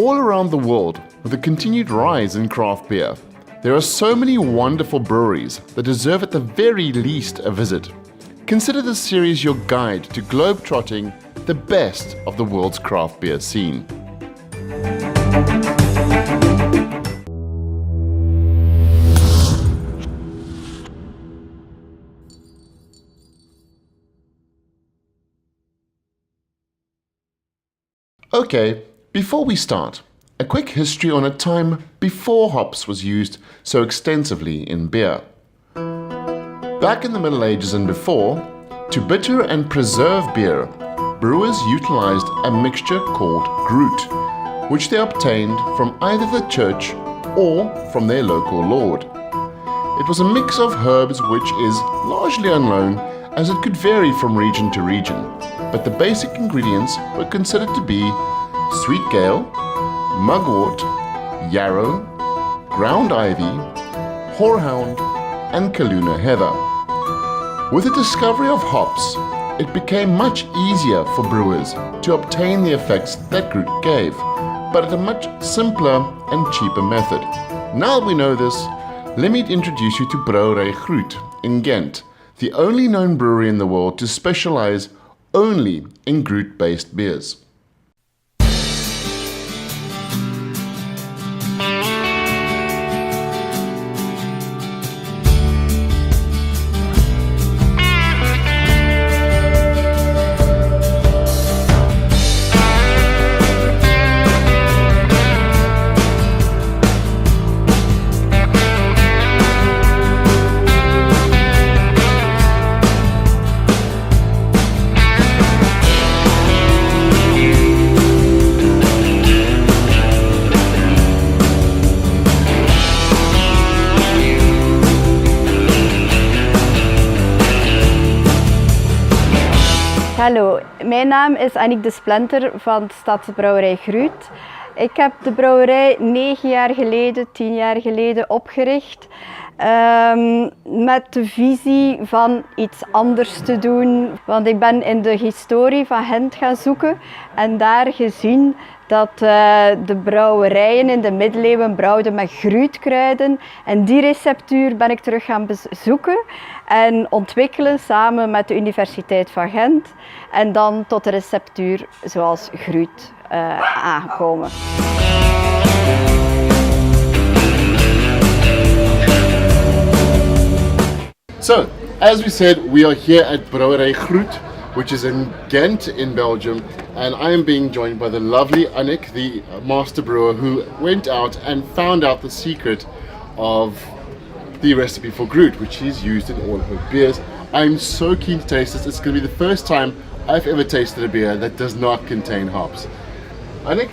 all around the world, with the continued rise in craft beer, there are so many wonderful breweries that deserve at the very least a visit. Consider this series your guide to globe-trotting the best of the world's craft beer scene. Okay, before we start, a quick history on a time before hops was used so extensively in beer. Back in the Middle Ages and before, to bitter and preserve beer, brewers utilized a mixture called gruit, which they obtained from either the church or from their local lord. It was a mix of herbs which is largely unknown as it could vary from region to region, but the basic ingredients were considered to be sweet gale, mugwort, yarrow, ground ivy, horehound, and Kaluna heather. With the discovery of hops, it became much easier for brewers to obtain the effects that Gruut gave, but at a much simpler and cheaper method. Now that we know this, let me introduce you to Brouwerij Gruut in Ghent, the only known brewery in the world to specialize only in Gruut-based beers. Hallo, mijn naam is Annick de Splinter van de Stadsbrouwerij Gruut. Ik heb de brouwerij 9 jaar geleden, 10 jaar geleden opgericht. Met de visie van iets anders te doen. Want ik ben in de historie van Ghent gaan zoeken en daar gezien dat de brouwerijen in de middeleeuwen brouwden met gruutkruiden. En die receptuur ben ik terug gaan bezoeken en ontwikkelen samen met de Universiteit van Gent. En dan tot de receptuur zoals gruut aangekomen. So, as we said, we are here at Brouwerij Gruut, which is in Ghent in Belgium, and I am being joined by the lovely Annick, the master brewer, who went out and found out the secret of the recipe for gruit, which she's used in all her beers. I'm so keen to taste this. It's going to be the first time I've ever tasted a beer that does not contain hops. Annick?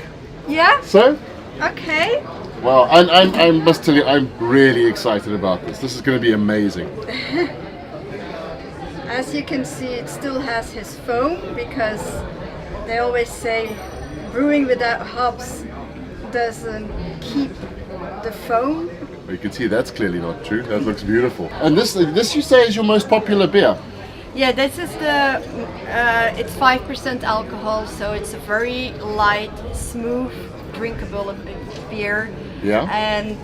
Yeah? So? Okay. Well, I must tell you, I'm really excited about this. This is going to be amazing. As you can see, it still has his foam because they always say brewing without hops doesn't keep the foam. You can see that's clearly not true. That looks beautiful. And this you say is your most popular beer? Yeah, this is the, it's 5% alcohol, so it's a very light, smooth, drinkable beer. Yeah. And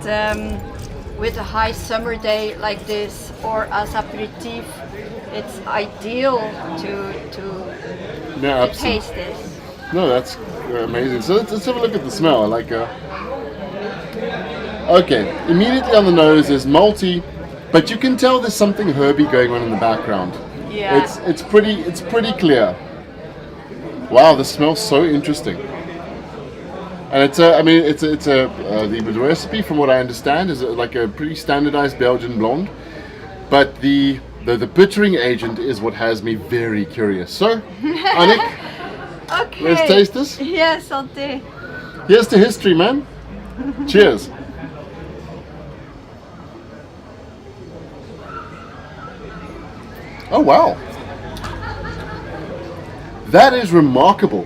with a high summer day like this, or as aperitif, it's ideal to taste this. No, that's amazing. So let's have a look at the smell. Okay, immediately on the nose is malty, but you can tell there's something herby going on in the background. Yeah. It's pretty clear. Wow, this smells so interesting. And the recipe, from what I understand, is like a pretty standardized Belgian blonde, but the bittering agent is what has me very curious. So, Annick, Okay. let's taste this. Yeah, santé. Here's the history, man. Cheers. Oh wow, that is remarkable.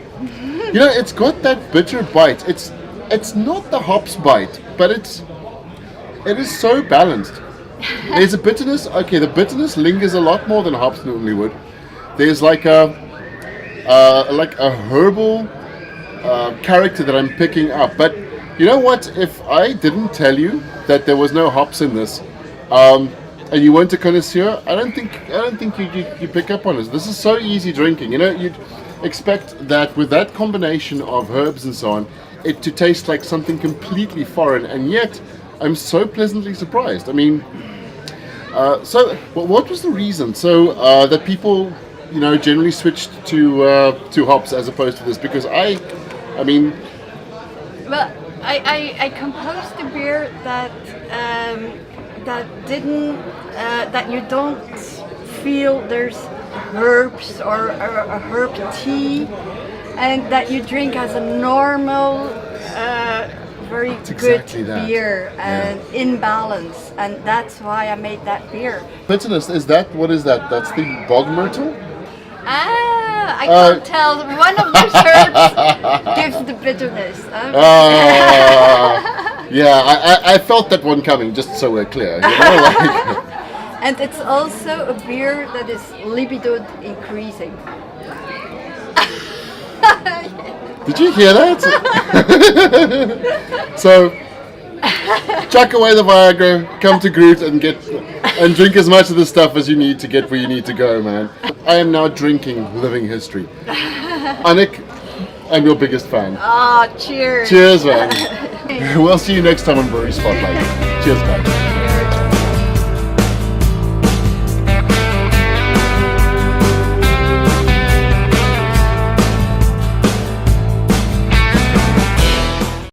You know, it's got that bitter bite. It's not the hops bite, but it is so balanced. There's a bitterness. Okay, the bitterness lingers a lot more than hops normally would. There's like a herbal character that I'm picking up. But you know what? If I didn't tell you that there was no hops in this, and you weren't a connoisseur, I don't think you pick up on this. This is so easy drinking. You know, you'd expect that with that combination of herbs and so on, it to taste like something completely foreign, and yet I'm so pleasantly surprised. I mean, so what was the reason? So that people, you know, generally switched to hops as opposed to this? Because I mean, Well, I composed a beer that that you don't feel there's herbs or a herb tea, and that you drink as a normal, very good exactly that. beer and in balance, and that's why I made that beer. bitterness, what is that? That's the bog myrtle? I can't tell. One of those herbs gives the bitterness. Yeah, I felt that one coming, just so we're clear. You know, like, And it's also a beer that is libido increasing. did you hear that? So, chuck away the Viagra, come to Gruut and drink as much of the stuff as you need to get where you need to go, man. I am now drinking living history. Annick, I'm your biggest fan. Oh, cheers. Cheers, man. We'll see you next time on Brewery Spotlight. Cheers, guys.